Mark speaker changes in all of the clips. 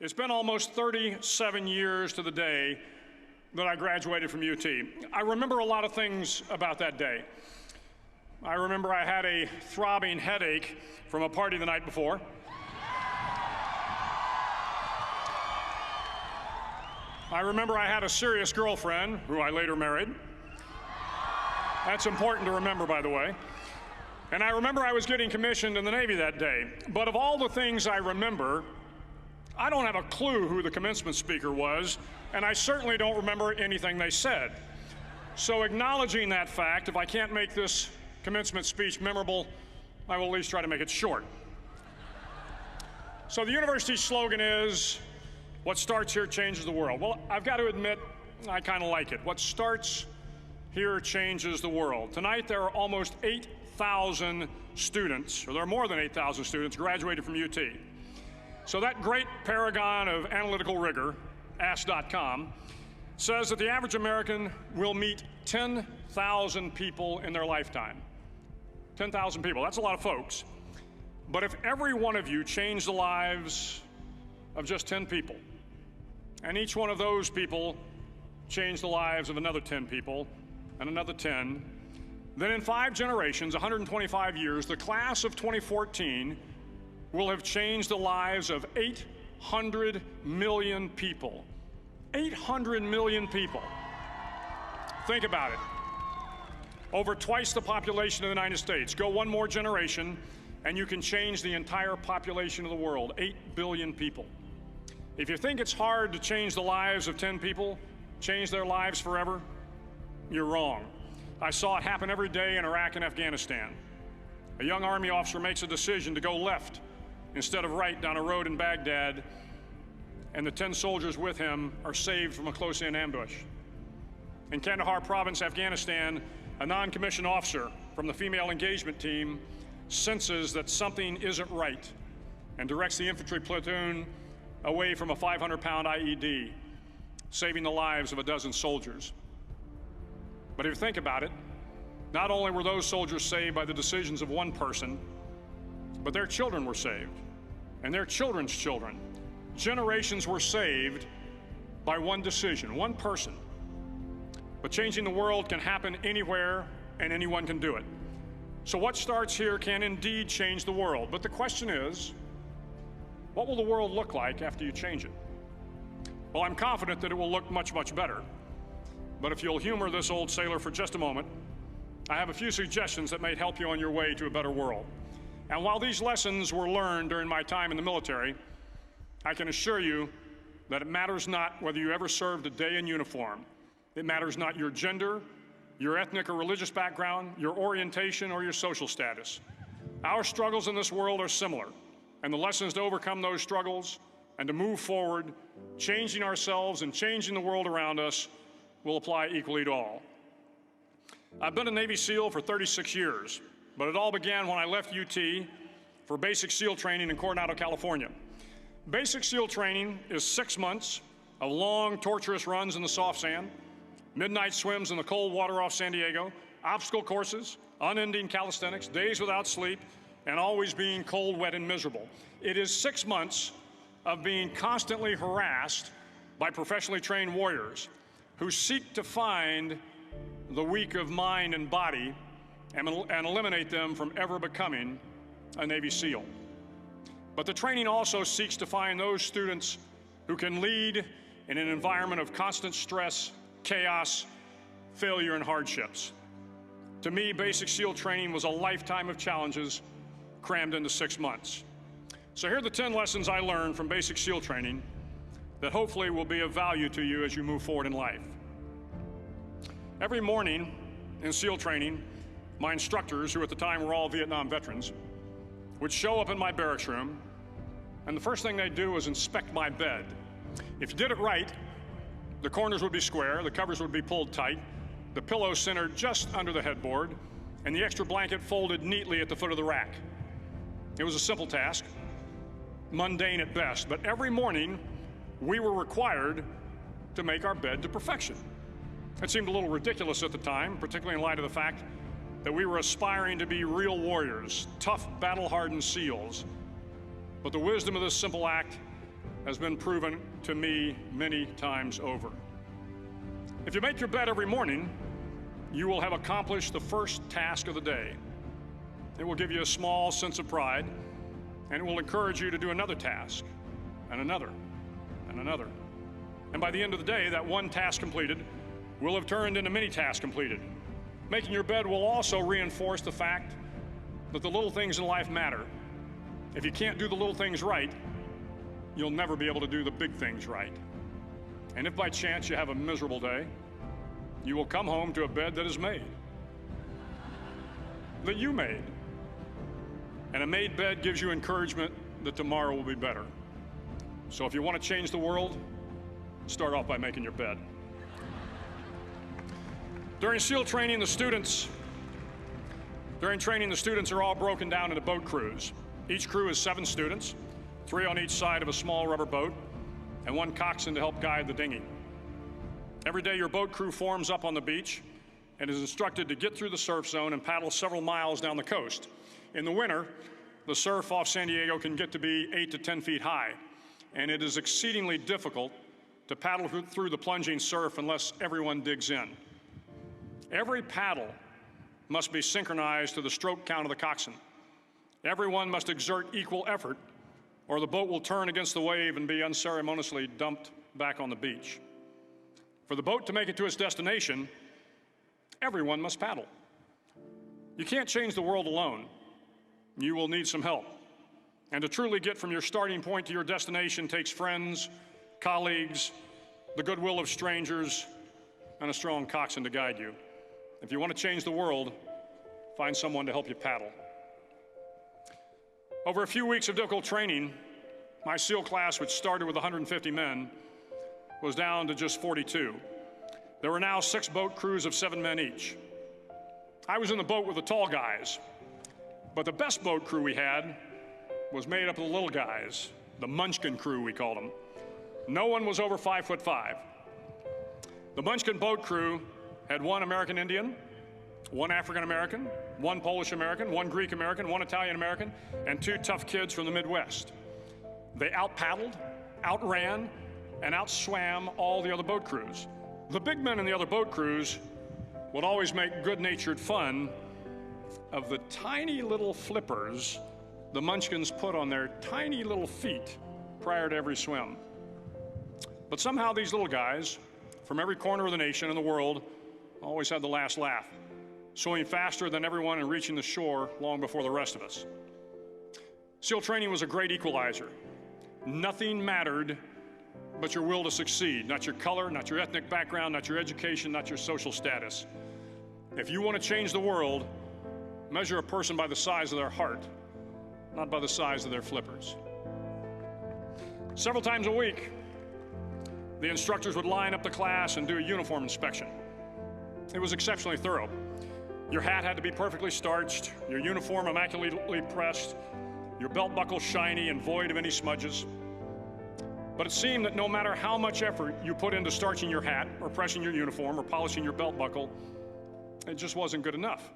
Speaker 1: It's been almost 37 years to the day that I graduated from UT. I remember a lot of things about that day. I remember I had a throbbing headache from a party the night before. I remember I had a serious girlfriend, who I later married. That's important to remember, by the way. And I remember I was getting commissioned in the Navy that day. But of all the things I remember, I don't have a clue who the commencement speaker was, and I certainly don't remember anything they said. So acknowledging that fact, if I can't make this commencement speech memorable, I will at least try to make it short. So the university's slogan is, "What starts here changes the world." Well, I've got to admit, I kind of like it. What starts here changes the world. Tonight, there are almost 8,000 students, or there are more than 8,000 students graduated from UT. So that great paragon of analytical rigor, Ask.com, says that the average American will meet 10,000 people in their lifetime. 10,000 people, that's a lot of folks. But if every one of you changed the lives of just 10 people, and each one of those people changed the lives of another 10 people, and another 10, then in 5 generations, 125 years, the class of 2014 will have changed the lives of 800 million people. 800 million people. Think about it. Over twice the population of the United States. Go one more generation, and you can change the entire population of the world, 8 billion people. If you think it's hard to change the lives of 10 people, change their lives forever, you're wrong. I saw it happen every day in Iraq and Afghanistan. A young Army officer makes a decision to go left instead of right down a road in Baghdad, and the 10 soldiers with him are saved from a close-in ambush. In Kandahar province, Afghanistan, a non-commissioned officer from the female engagement team senses that something isn't right and directs the infantry platoon away from a 500-pound IED, saving the lives of a dozen soldiers. But if you think about it, not only were those soldiers saved by the decisions of one person, but their children were saved, and their children's children. Generations were saved by one decision, one person. But changing the world can happen anywhere, and anyone can do it. So what starts here can indeed change the world. But the question is, what will the world look like after you change it? Well, I'm confident that it will look much, much better. But if you'll humor this old sailor for just a moment, I have a few suggestions that may help you on your way to a better world. And while these lessons were learned during my time in the military, I can assure you that it matters not whether you ever served a day in uniform. It matters not your gender, your ethnic or religious background, your orientation, or your social status. Our struggles in this world are similar, and the lessons to overcome those struggles and to move forward, changing ourselves and changing the world around us, will apply equally to all. I've been a Navy SEAL for 36 years, but it all began when I left UT for basic SEAL training in Coronado, California. Basic SEAL training is 6 months of long, torturous runs in the soft sand, midnight swims in the cold water off San Diego, obstacle courses, unending calisthenics, days without sleep, and always being cold, wet, and miserable. It is 6 months of being constantly harassed by professionally trained warriors who seek to find the weak of mind and body and eliminate them from ever becoming a Navy SEAL. But the training also seeks to find those students who can lead in an environment of constant stress, chaos, failure, and hardships. To me, basic SEAL training was a lifetime of challenges crammed into 6 months. So here are the 10 lessons I learned from basic SEAL training that hopefully will be of value to you as you move forward in life. Every morning in SEAL training, my instructors, who at the time were all Vietnam veterans, would show up in my barracks room, and the first thing they'd do was inspect my bed. If you did it right, the corners would be square, the covers would be pulled tight, the pillow centered just under the headboard, and the extra blanket folded neatly at the foot of the rack. It was a simple task, mundane at best, but every morning we were required to make our bed to perfection. It seemed a little ridiculous at the time, particularly in light of the fact that we were aspiring to be real warriors, tough, battle-hardened SEALs. But the wisdom of this simple act has been proven to me many times over. If you make your bed every morning, you will have accomplished the first task of the day. It will give you a small sense of pride, and it will encourage you to do another task, and another, and another. And by the end of the day, that one task completed will have turned into many tasks completed. Making your bed will also reinforce the fact that the little things in life matter. If you can't do the little things right, you'll never be able to do the big things right. And if by chance you have a miserable day, you will come home to a bed that is made, that you made. And a made bed gives you encouragement that tomorrow will be better. So if you want to change the world, start off by making your bed. During SEAL training, the students are all broken down into boat crews. Each crew is 7 students, 3 on each side of a small rubber boat, and 1 coxswain to help guide the dinghy. Every day, your boat crew forms up on the beach and is instructed to get through the surf zone and paddle several miles down the coast. In the winter, the surf off San Diego can get to be 8 to 10 feet high, and it is exceedingly difficult to paddle through the plunging surf unless everyone digs in. Every paddle must be synchronized to the stroke count of the coxswain. Everyone must exert equal effort, or the boat will turn against the wave and be unceremoniously dumped back on the beach. For the boat to make it to its destination, everyone must paddle. You can't change the world alone. You will need some help. And to truly get from your starting point to your destination takes friends, colleagues, the goodwill of strangers, and a strong coxswain to guide you. If you want to change the world, find someone to help you paddle. Over a few weeks of difficult training, my SEAL class, which started with 150 men, was down to just 42. There were now 6 boat crews of 7 men each. I was in the boat with the tall guys, but the best boat crew we had was made up of the little guys, the Munchkin crew, we called them. No one was over 5'5". The Munchkin boat crew had 1 American Indian, 1 African American, 1 Polish American, 1 Greek American, 1 Italian American, and 2 tough kids from the Midwest. They out-paddled, outran, and outswam all the other boat crews. The big men in the other boat crews would always make good-natured fun of the tiny little flippers the Munchkins put on their tiny little feet prior to every swim. But somehow these little guys from every corner of the nation and the world always had the last laugh, swimming faster than everyone and reaching the shore long before the rest of us. SEAL training was a great equalizer. Nothing mattered but your will to succeed, not your color, not your ethnic background, not your education, not your social status. If you want to change the world, measure a person by the size of their heart, not by the size of their flippers. Several times a week, the instructors would line up the class and do a uniform inspection. It was exceptionally thorough. Your hat had to be perfectly starched, your uniform immaculately pressed, your belt buckle shiny and void of any smudges. But it seemed that no matter how much effort you put into starching your hat or pressing your uniform or polishing your belt buckle, it just wasn't good enough.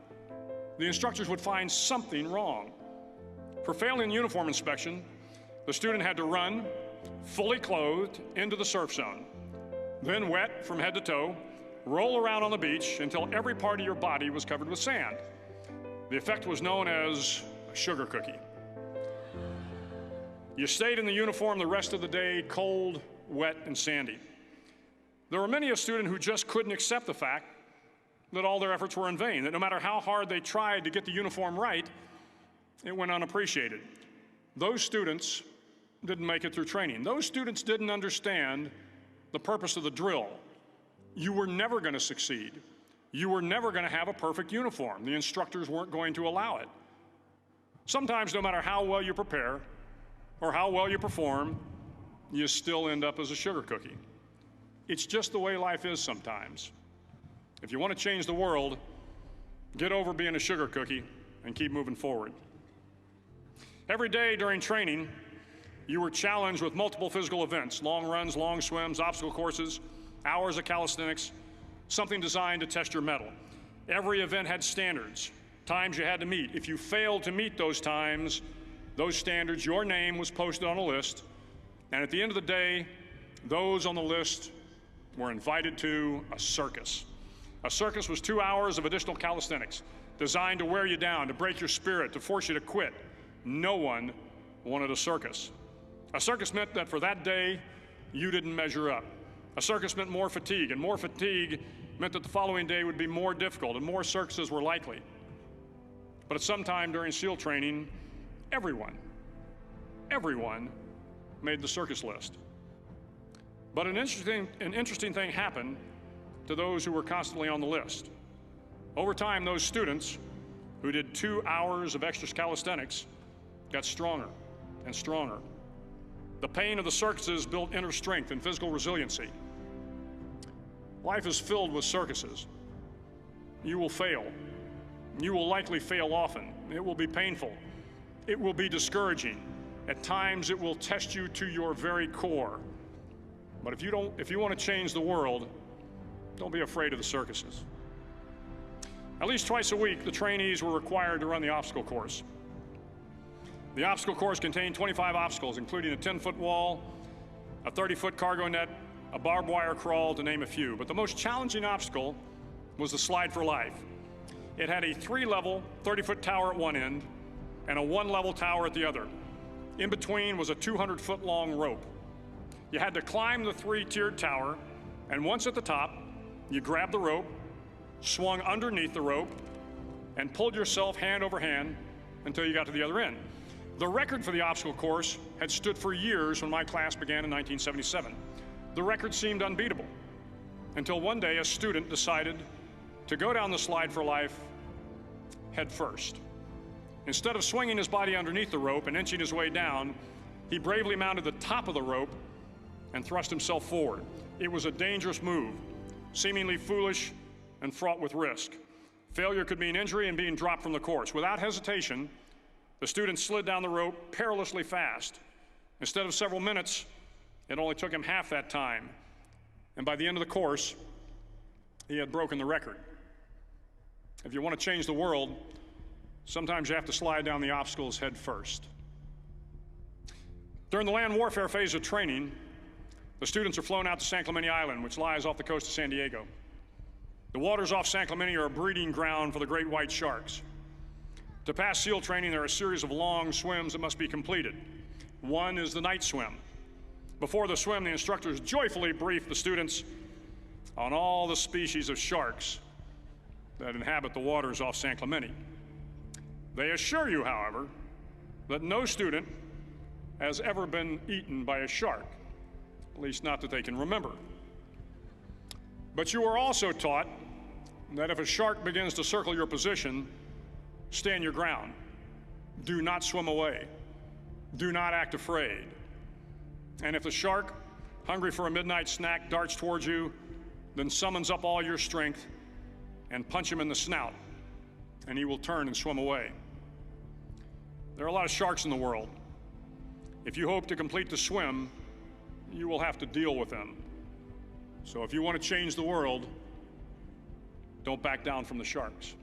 Speaker 1: The instructors would find something wrong. For failing the uniform inspection, the student had to run, fully clothed, into the surf zone, then wet from head to toe, roll around on the beach until every part of your body was covered with sand. The effect was known as a sugar cookie. You stayed in the uniform the rest of the day, cold, wet, and sandy. There were many a student who just couldn't accept the fact that all their efforts were in vain, that no matter how hard they tried to get the uniform right, it went unappreciated. Those students didn't make it through training. Those students didn't understand the purpose of the drill. You were never going to succeed. You were never going to have a perfect uniform. The instructors weren't going to allow it. Sometimes, no matter how well you prepare or how well you perform, you still end up as a sugar cookie. It's just the way life is sometimes. If you want to change the world, get over being a sugar cookie and keep moving forward. Every day during training, you were challenged with multiple physical events: long runs, long swims, obstacle courses, hours of calisthenics, something designed to test your mettle. Every event had standards, times you had to meet. If you failed to meet those times, those standards, your name was posted on a list, And at the end of the day, those on the list were invited to a circus. A circus was 2 hours of additional calisthenics designed to wear you down, to break your spirit, to force you to quit. No one wanted a circus. A circus meant that for that day, you didn't measure up. A circus meant more fatigue, and more fatigue meant that the following day would be more difficult and more circuses were likely. But at some time during SEAL training, everyone made the circus list. But an interesting thing happened to those who were constantly on the list. Over time, those students who did 2 hours of extra calisthenics got stronger and stronger. The pain of the circuses built inner strength and physical resiliency. Life is filled with circuses. You will fail. You will likely fail often. It will be painful. It will be discouraging. At times, it will test you to your very core. But if you want to change the world, don't be afraid of the circuses. At least twice a week, the trainees were required to run the obstacle course. The obstacle course contained 25 obstacles, including a 10-foot wall, a 30-foot cargo net, a barbed wire crawl, to name a few. But the most challenging obstacle was the slide for life. It had a 3-level, 30-foot tower at one end and a 1-level tower at the other. In between was a 200-foot-long rope. You had to climb the 3-tiered tower, and once at the top, you grabbed the rope, swung underneath the rope, and pulled yourself hand over hand until you got to the other end. The record for the obstacle course had stood for years when my class began in 1977. The record seemed unbeatable until one day a student decided to go down the slide for life head first. Instead of swinging his body underneath the rope and inching his way down, he bravely mounted the top of the rope and thrust himself forward. It was a dangerous move, seemingly foolish and fraught with risk. Failure could mean injury and being dropped from the course. Without hesitation, the student slid down the rope perilously fast. Instead of several minutes, it only took him half that time. And by the end of the course, he had broken the record. If you want to change the world, sometimes you have to slide down the obstacles head first. During the land warfare phase of training, the students are flown out to San Clemente Island, which lies off the coast of San Diego. The waters off San Clemente are a breeding ground for the great white sharks. To pass SEAL training, there are a series of long swims that must be completed. One is the night swim. Before the swim, the instructors joyfully brief the students on all the species of sharks that inhabit the waters off San Clemente. They assure you, however, that no student has ever been eaten by a shark, at least not that they can remember. But you are also taught that if a shark begins to circle your position, stand your ground. Do not swim away. Do not act afraid. And if the shark, hungry for a midnight snack, darts towards you, then summons up all your strength and punch him in the snout, and he will turn and swim away. There are a lot of sharks in the world. If you hope to complete the swim, you will have to deal with them. So if you want to change the world, don't back down from the sharks.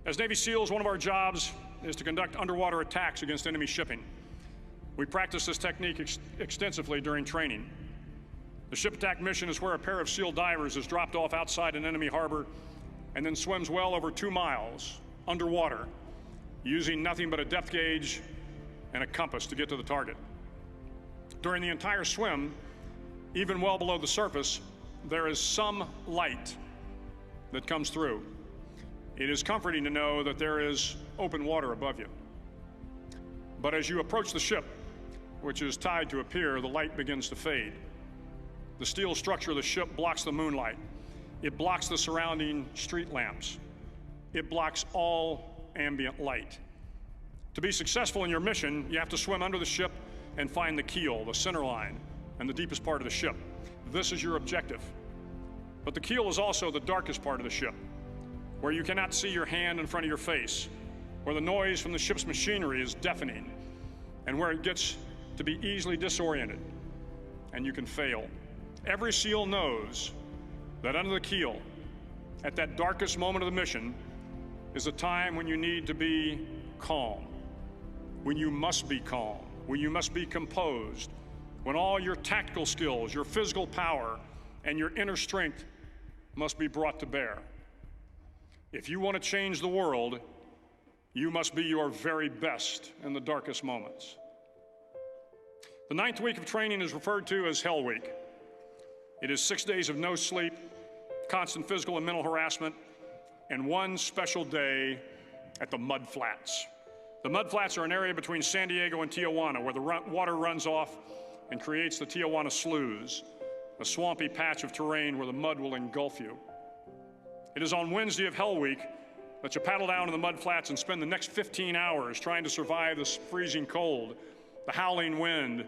Speaker 1: As Navy SEALs, one of our jobs is to conduct underwater attacks against enemy shipping. We practice this technique extensively during training. The ship attack mission is where a pair of SEAL divers is dropped off outside an enemy harbor and then swims well over 2 miles underwater, using nothing but a depth gauge and a compass to get to the target. During the entire swim, even well below the surface, there is some light that comes through. It is comforting to know that there is open water above you. But as you approach the ship, which is tied to a pier, the light begins to fade. The steel structure of the ship blocks the moonlight. It blocks the surrounding street lamps. It blocks all ambient light. To be successful in your mission, you have to swim under the ship and find the keel, the center line, and the deepest part of the ship. This is your objective. But the keel is also the darkest part of the ship, where you cannot see your hand in front of your face, where the noise from the ship's machinery is deafening, and where it gets to be easily disoriented, and you can fail. Every SEAL knows that under the keel, at that darkest moment of the mission, is a time when you need to be calm, when you must be calm, when you must be composed, when all your tactical skills, your physical power, and your inner strength must be brought to bear. If you want to change the world, you must be your very best in the darkest moments. The 9th week of training is referred to as Hell Week. It is 6 days of no sleep, constant physical and mental harassment, and one special day at the Mud Flats. The Mud Flats are an area between San Diego and Tijuana where the water runs off and creates the Tijuana Sloughs, a swampy patch of terrain where the mud will engulf you. It is on Wednesday of Hell Week that you paddle down to the Mud Flats and spend the next 15 hours trying to survive this freezing cold, the howling wind,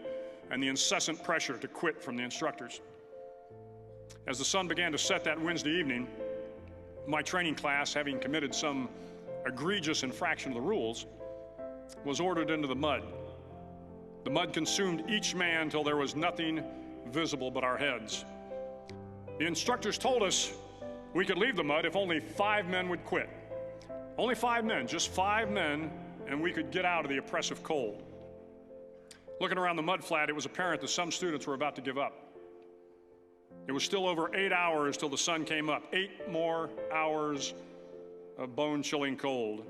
Speaker 1: and the incessant pressure to quit from the instructors. As the sun began to set that Wednesday evening, my training class, having committed some egregious infraction of the rules, was ordered into the mud. The mud consumed each man till there was nothing visible but our heads. The instructors told us we could leave the mud if only 5 men would quit. Only 5 men, just 5 men, and we could get out of the oppressive cold. Looking around the mud flat, it was apparent that some students were about to give up. It was still over 8 hours till the sun came up. 8 more hours of bone-chilling cold.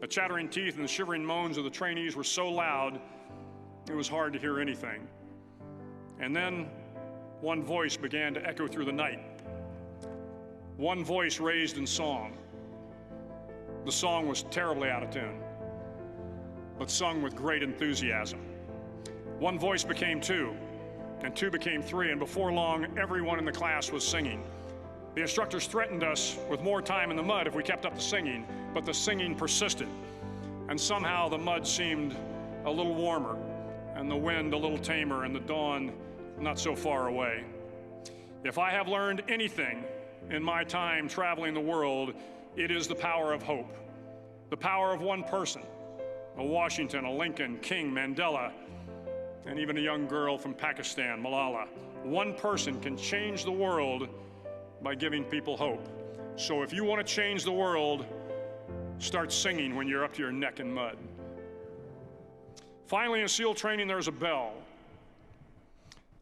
Speaker 1: The chattering teeth and the shivering moans of the trainees were so loud, it was hard to hear anything. And then one voice began to echo through the night. One voice raised in song. The song was terribly out of tune, but sung with great enthusiasm. One voice became 2, and 2 became 3, and before long, everyone in the class was singing. The instructors threatened us with more time in the mud if we kept up the singing, but the singing persisted, and somehow the mud seemed a little warmer, and the wind a little tamer, and the dawn not so far away. If I have learned anything in my time traveling the world, it is the power of hope, the power of one person, a Washington, a Lincoln, King, Mandela, and even a young girl from Pakistan, Malala. One person can change the world by giving people hope. So if you want to change the world, start singing when you're up to your neck in mud. Finally, in SEAL training, there's a bell.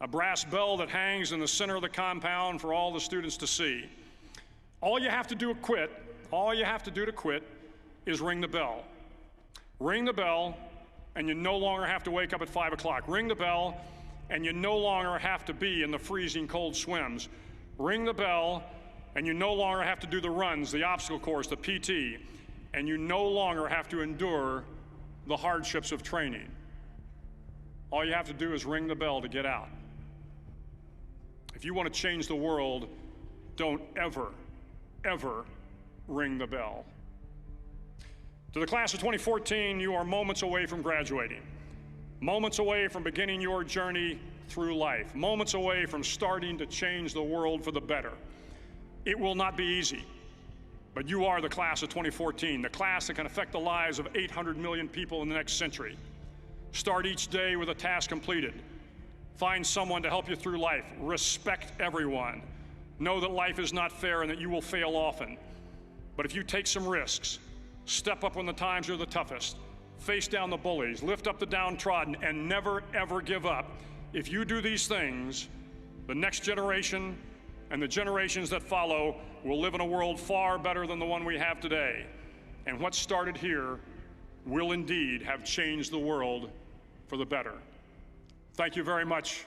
Speaker 1: A brass bell that hangs in the center of the compound for all the students to see. All you have to do to quit is ring the bell. Ring the bell, and you no longer have to wake up at 5 o'clock. Ring the bell, and you no longer have to be in the freezing cold swims. Ring the bell, and you no longer have to do the runs, the obstacle course, the PT, and you no longer have to endure the hardships of training. All you have to do is ring the bell to get out. If you want to change the world, don't ever, ever ring the bell. To the class of 2014, you are moments away from graduating, moments away from beginning your journey through life, moments away from starting to change the world for the better. It will not be easy, but you are the class of 2014, the class that can affect the lives of 800 million people in the next century. Start each day with a task completed. Find someone to help you through life. Respect everyone. Know that life is not fair and that you will fail often. But if you take some risks, step up when the times are the toughest, face down the bullies, lift up the downtrodden, and never, ever give up. If you do these things, the next generation and the generations that follow will live in a world far better than the one we have today. And what started here will indeed have changed the world for the better. Thank you very much